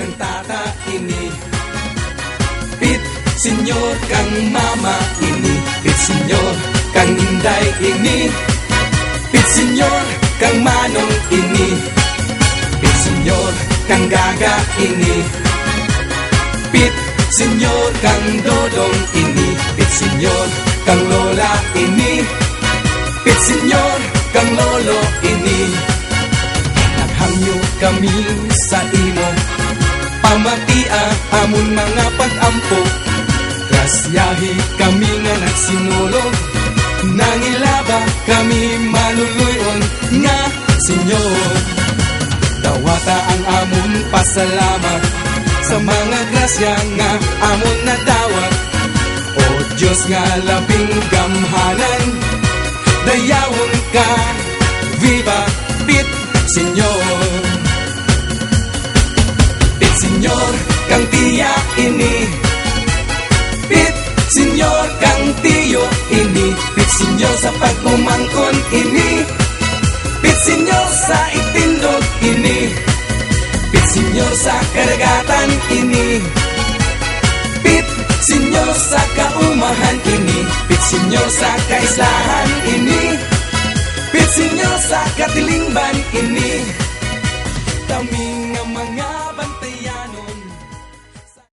kang tata ini. Pit senyor kang mama ini. Pit senyor kang inday ini. Pit senyor kang manong ini. Pit senyor kang gaga ini. Pit senyor kang dodong ini. Pit senyor kang lola ini. Pit senyor kang lolo ini. Naghangyo kami sa imo, pamatia amon mga pag-ampo. Grasyahi kami nga nagsinulog, nangilaba kami manuluyon nga senyor. Dawata ang amon pasalamat sa mga grasya nga amon nadawat. O Diyos nga labing gamhanan, dayawon ka, viva Pit Senyor. Pit Senyor kang tiya ini. Pit Senyor kang tiyo ini. Pit Senyor sa pagkumangkon ini. Pit Senyor sa itindog ini. Pit Senyor sa karagatan ini. Pit Senyor sa kaumahan ini. Pit Senyor sa kaislahan ini.